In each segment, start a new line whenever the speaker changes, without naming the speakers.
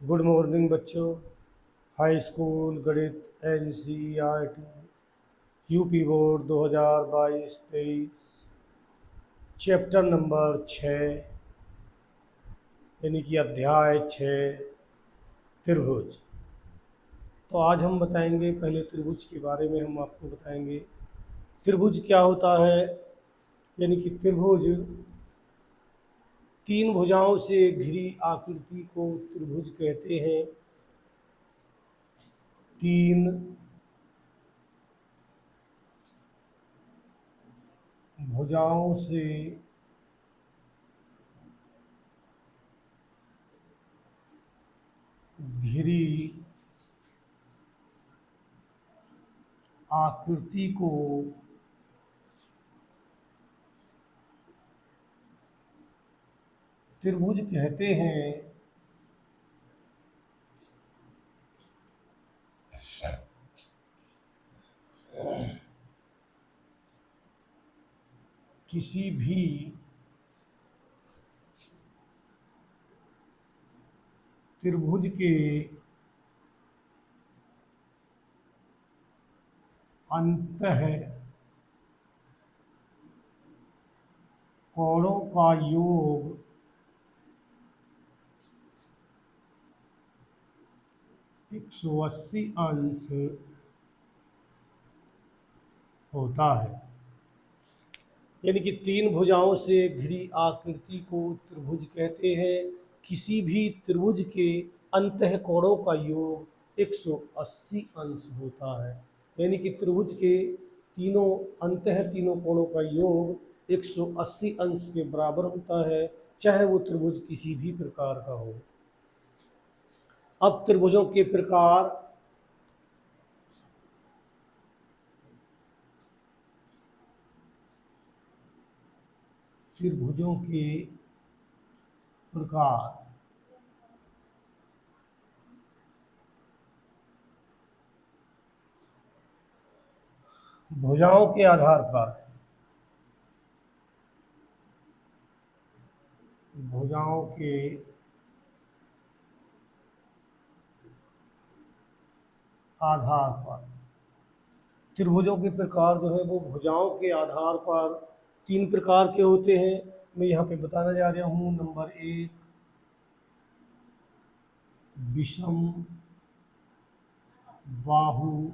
Good morning बच्चों। High school गणित NCERT UP board 2022-23 chapter number 6 यानी कि अध्याय 6 त्रिभुज। तो आज हम बताएंगे, पहले त्रिभुज के बारे में हम आपको बताएंगे। त्रिभुज क्या होता है, यानी कि त्रिभुज तीन भुजाओं से घिरी आकृति को त्रिभुज कहते हैं। तीन भुजाओं से घिरी आकृति को त्रिभुज कहते हैं। किसी भी त्रिभुज के अंतः कोणों का योग 180 अंश होता है। यानी कि तीन भुजाओं से घिरी आकृति को त्रिभुज कहते हैं। किसी भी त्रिभुज के अंतः कोणों का योग 180 अंश होता है। यानी कि त्रिभुज के तीनों कोणों का योग 180 अंश के बराबर होता है, चाहे वो त्रिभुज किसी भी प्रकार का हो। अब त्रिभुजों के प्रकार। त्रिभुजों के प्रकार भुजाओं के आधार पर भुजाओं के आधार पर त्रिभुजों के प्रकार जो है वो भुजाओं के आधार पर तीन प्रकार के होते हैं। मैं यहाँ पे बताने जा रहा हूँ। नंबर 1 विषम बाहु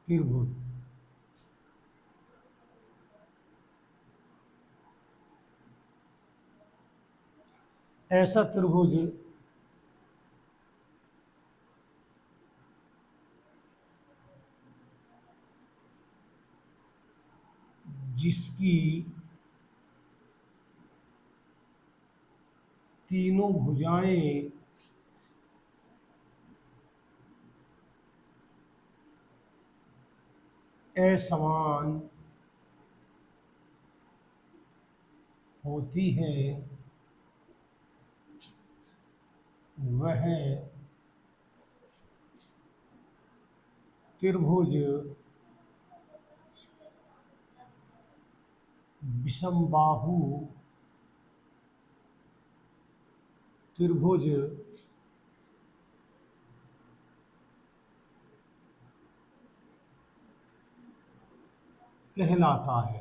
त्रिभुज। ऐसा त्रिभुज जिसकी तीनों भुजाएं असमान होती हैं, वह त्रिभुज विषमबाहु त्रिभुज कहलाता है।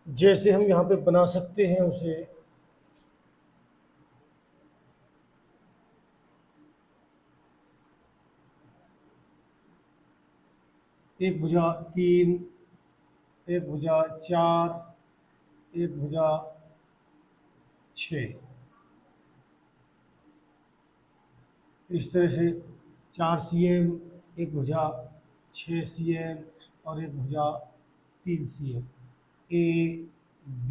जैसे हम यहाँ पे बना सकते हैं उसे। एक भुजा 3, एक भुजा 4, एक भुजा 6। इस तरह से 4 cm, एक भुजा 6 cm और एक भुजा 3 cm, ABC।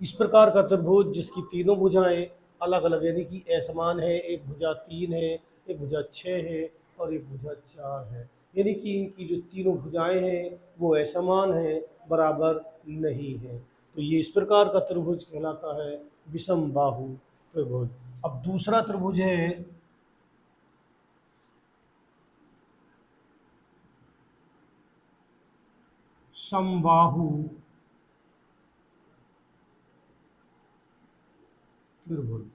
इस प्रकार का त्रिभुज जिसकी तीनों भुजाएं अलग अलग यानी कि असमान है। एक भुजा 3 है, एक भुजा 6 है और एक भुजा 4 है। यानी कि इनकी जो तीनों भुजाएं हैं वो असमान है, बराबर नहीं है। तो ये इस प्रकार का त्रिभुज कहलाता है विषम बाहु त्रिभुज। अब दूसरा त्रिभुज है समबाहु त्रिभुज।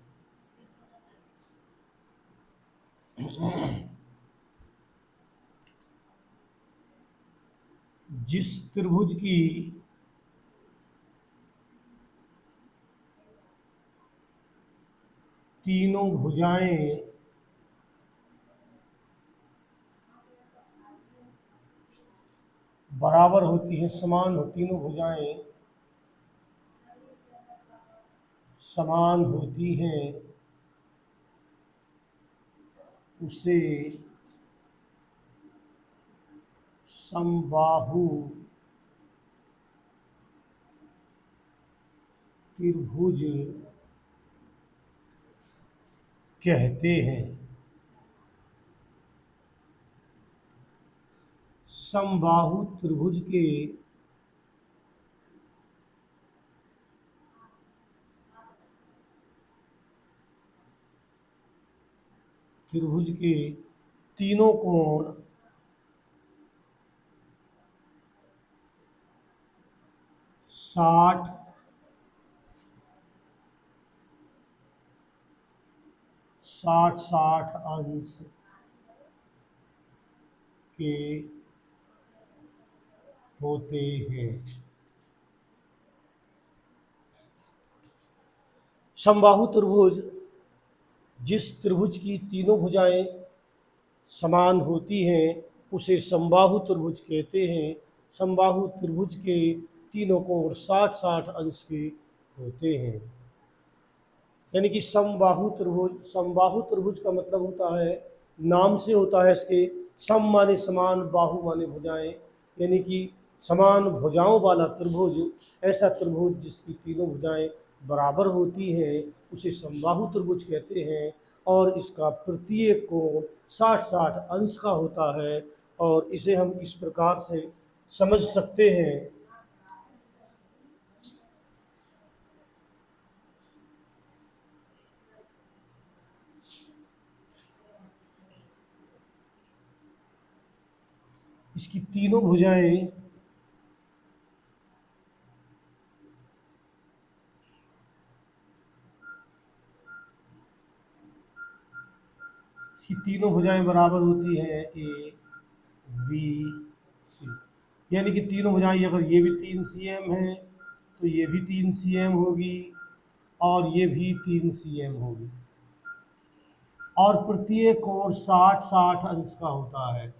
जिस त्रिभुज की तीनों भुजाएं बराबर होती हैं, समान हो, तीनों भुजाएं समान होती हैं, उसे समबाहु त्रिभुज कहते हैं। समबाहु त्रिभुज के तीनों कोण 60 60 अंश के होते हैं। समबाहु त्रिभुज जिस त्रिभुज की तीनों भुजाएं समान होती हैं, उसे समबाहु त्रिभुज कहते हैं। समबाहु त्रिभुज के तीनों कोण 60 अंश के होते हैं। यानी कि समबाहु त्रिभुज का मतलब होता है, नाम से होता है इसके, सम माने समान, बाहु माने भुजाएं, यानी कि समान भुजाओं वाला त्रिभुज। ऐसा त्रिभुज जिसकी तीनों भुजाएं बराबर होती हैं, उसे समबाहु त्रिभुज कहते हैं। और इसका प्रत्येक कोण 60 अंश का होता है। और इसे हम इस प्रकार से समझ सकते हैं। इसकी तीनों भुजाएं बराबर होती हैं, ए बी सी। यानी कि तीनों भुजाएं, अगर ये भी 3 cm है तो ये भी 3 cm होगी, और ये भी 3 cm होगी। और प्रत्येक कोण 60 अंश का होता है।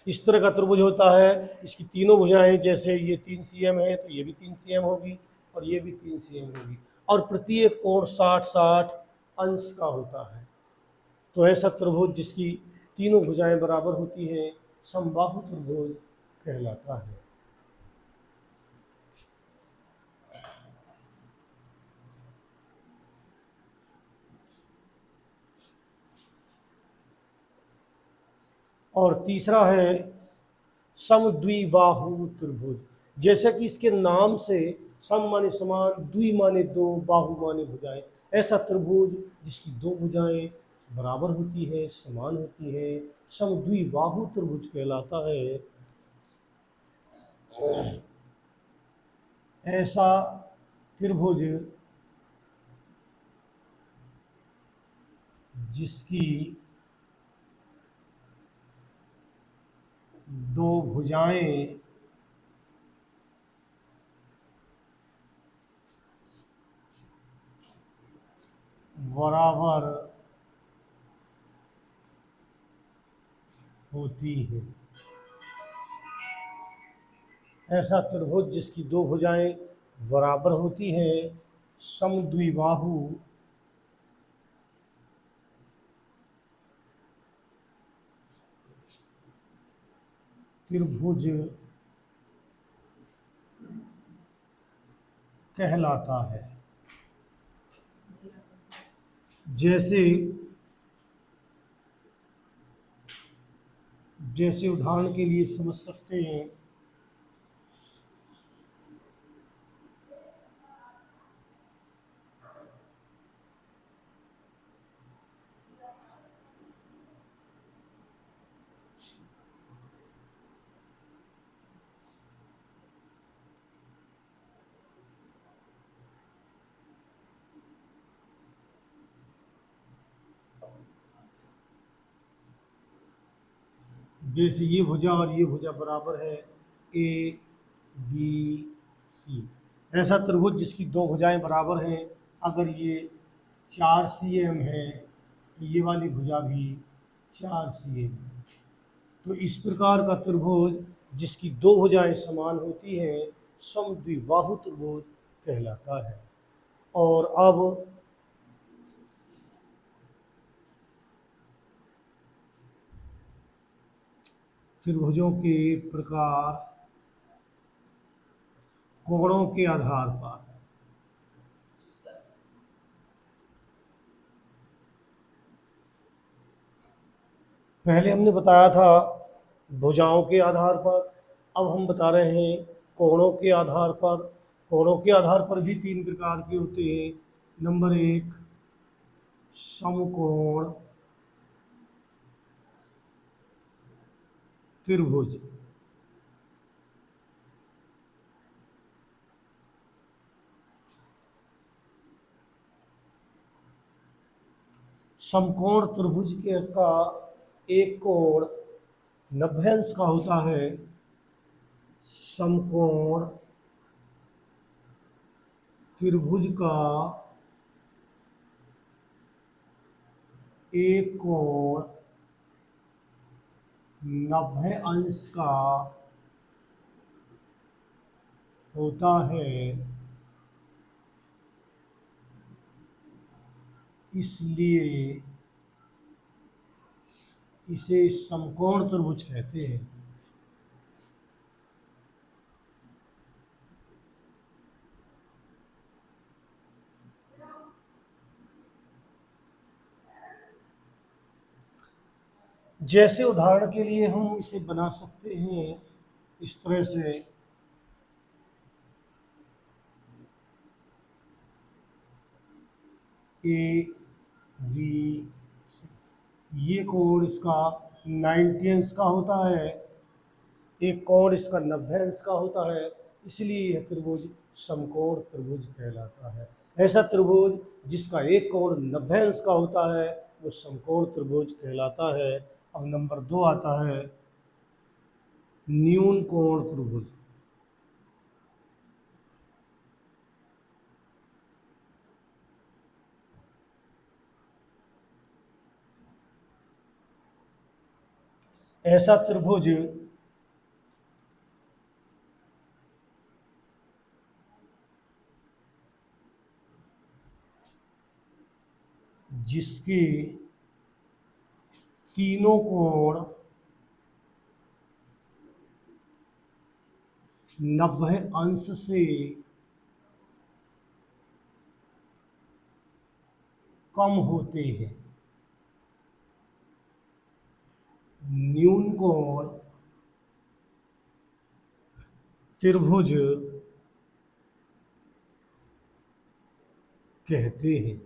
इस तरह का त्रिभुज होता है। इसकी तीनों भुजाएं, जैसे ये 3 cm है तो ये भी 3 cm होगी, और ये भी 3 cm होगी, और प्रत्येक कोण 60 अंश का होता है। तो ऐसा त्रिभुज जिसकी तीनों भुजाएं बराबर होती हैं, समबाहु त्रिभुज कहलाता है। और तीसरा है समद्विबाहु त्रिभुज। जैसा कि इसके नाम से, सम माने समान, द्वि माने दो, बाहु माने भुजाएं, ऐसा त्रिभुज जिसकी दो भुजाएं बराबर होती है, समान होती है, समद्विबाहु त्रिभुज कहलाता है। ऐसा त्रिभुज जिसकी दो भुजाएं बराबर होती है। ऐसा त्रिभुज जिसकी दो भुजाएं बराबर होती हैं, समद्विबाहु त्रिभुज कहलाता है। जैसे जैसे उदाहरण के लिए समझ सकते हैं, जैसे ये भुजा और ये भुजा बराबर है ए बी सी। ऐसा त्रिभुज जिसकी दो भुजाएं बराबर हैं, अगर ये 4 cm है तो ये वाली भुजा भी 4 cm है। तो इस प्रकार का त्रिभुज जिसकी दो भुजाएं समान होती हैं समद्विबाहु त्रिभुज कहलाता है। और अब त्रिभुजों के प्रकार कोणों के आधार पर। पहले हमने बताया था भुजाओं के आधार पर, अब हम बता रहे हैं कोणों के आधार पर। कोणों के आधार पर भी 3 प्रकार के होते हैं। नंबर 1 समकोण त्रिभुज। समकोण त्रिभुज के का एक कोण 90 अंश का होता है। समकोण त्रिभुज का एक कोण 90 अंश का होता है, इसलिए इसे समकोण त्रिभुज कहते हैं। जैसे उदाहरण के लिए हम इसे बना सकते हैं इस तरह से। ए बी ये कोण इसका 90 अंश का होता है, एक कोण इसका 90 अंश का होता है, इसलिए यह त्रिभुज समकोण त्रिभुज कहलाता है। ऐसा त्रिभुज जिसका एक कोण 90 अंश का होता है वो समकोण त्रिभुज कहलाता है। अब नंबर 2 आता है न्यून कोण त्रिभुज। ऐसा त्रिभुज जिसके तीनों कोण 90 अंश से कम होते हैं। न्यून कोण त्रिभुज कहते हैं।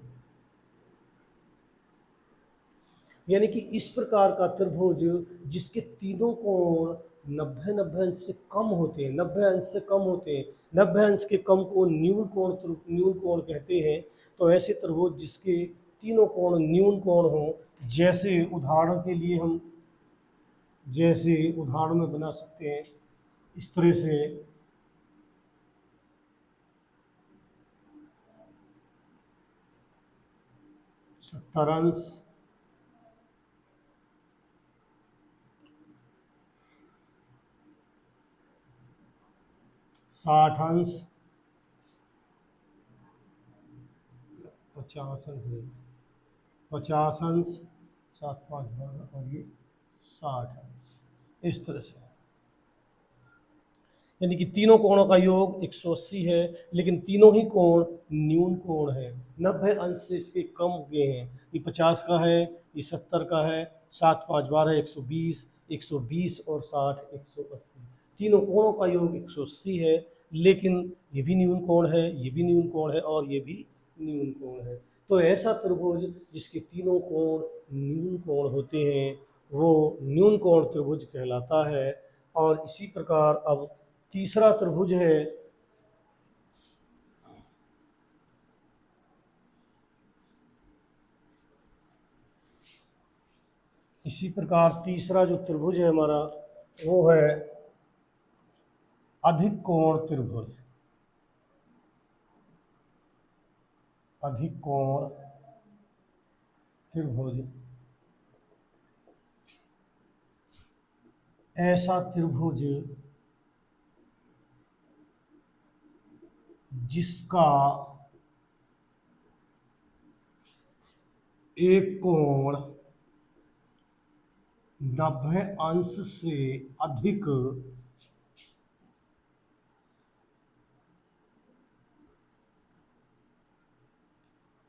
यानी कि इस प्रकार का त्रिभुज जिसके तीनों कोण 90 अंश से कम होते हैं, 90 अंश से कम होते हैं, 90 अंश के कम को न्यून कोण कहते हैं। तो ऐसे त्रिभुज जिसके तीनों कोण न्यून कोण हों, जैसे उदाहरण के लिए हम जैसे उदाहरण में बना सकते हैं इस तरह से। 70 अंश, 60 अंश, 50 अंश, 50 अंश, 7 5 12 और ये 60 अंश, इस तरह से। यानी कि तीनों कोणों का योग 180 है, लेकिन तीनों ही कोण न्यून कोण है, 90 अंश से इसके कम हुए हैं। ये 50 का है, ये 70 का है, 7 5 12 120, 120 और 60 180। तीनों कोणों का योग 180 है, लेकिन ये भी न्यून कोण है, ये भी न्यून कोण है और ये भी न्यून कोण है। तो ऐसा त्रिभुज जिसके तीनों कोण न्यून कोण होते हैं वो न्यून कोण त्रिभुज कहलाता है। और इसी प्रकार अब तीसरा त्रिभुज है इसी प्रकार तीसरा जो त्रिभुज है हमारा वो है अधिक कोण त्रिभुज। अधिक कोण त्रिभुज ऐसा त्रिभुज जिसका एक कोण 90 अंश से अधिक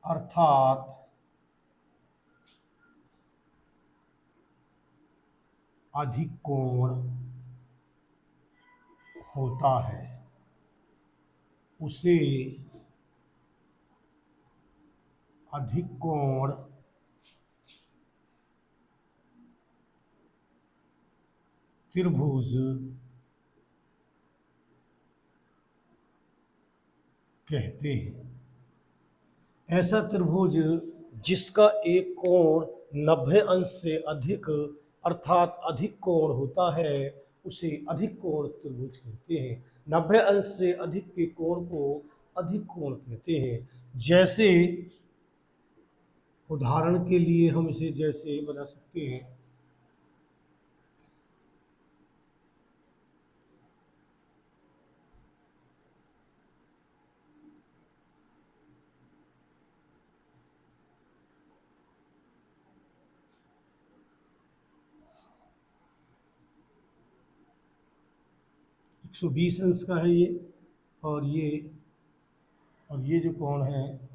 अर्थात अधिक कोण होता है, उसे अधिक कोण त्रिभुज कहते हैं। ऐसा त्रिभुज जिसका एक कोण 90 अंश से अधिक अर्थात अधिक कोण होता है उसे अधिक कोण त्रिभुज कहते हैं। 90 अंश से अधिक के कोण को अधिक कोण कहते हैं। जैसे उदाहरण के लिए हम इसे जैसे बना सकते हैं, एक 120 अंश का है ये, और ये जो कोण है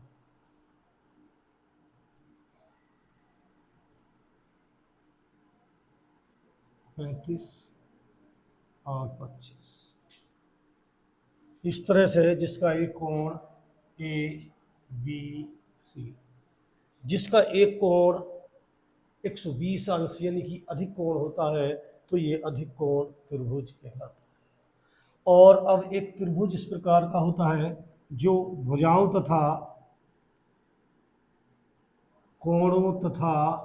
35 और 25। इस तरह से जिसका एक कोण ए बी सी, जिसका एक कोण 120 अंश यानी कि अधिक कोण होता है तो ये अधिक कोण त्रिभुज कहलाता है। और अब एक त्रिभुज इस प्रकार का होता है जो भुजाओं तथा कोणों तथा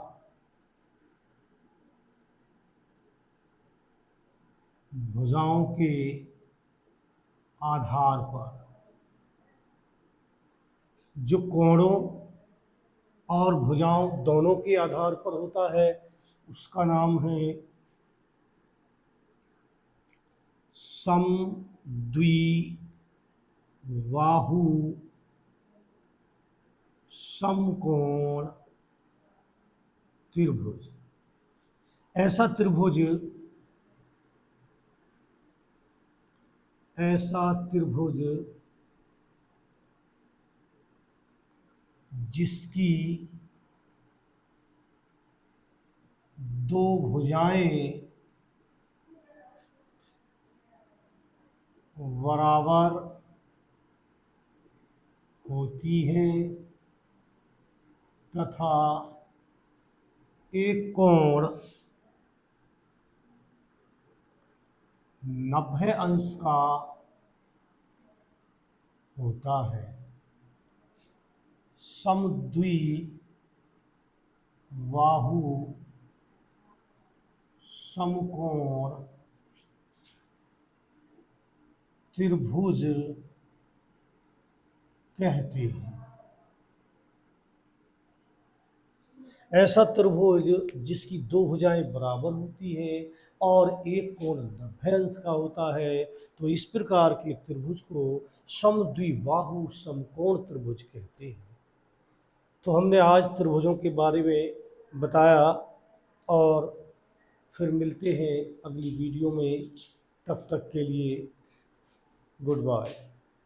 भुजाओं के आधार पर, जो कोणों और भुजाओं दोनों के आधार पर होता है उसका नाम है समद्विबाहु समकोण त्रिभुज। ऐसा त्रिभुज जिसकी दो भुजाएं बराबर होती हैं तथा एक कोण 90 अंश का होता है। समद्विबाहु समकोण त्रिभुज कहते हैं। ऐसा त्रिभुज जिसकी दो भुजाएं बराबर होती हैं और एक कोण 90 अंश का होता है तो इस प्रकार के त्रिभुज को समद्विबाहु समकोण त्रिभुज कहते हैं। तो हमने आज त्रिभुजों के बारे में बताया और फिर मिलते हैं अगली वीडियो में। तब तक के लिए गुड बाय।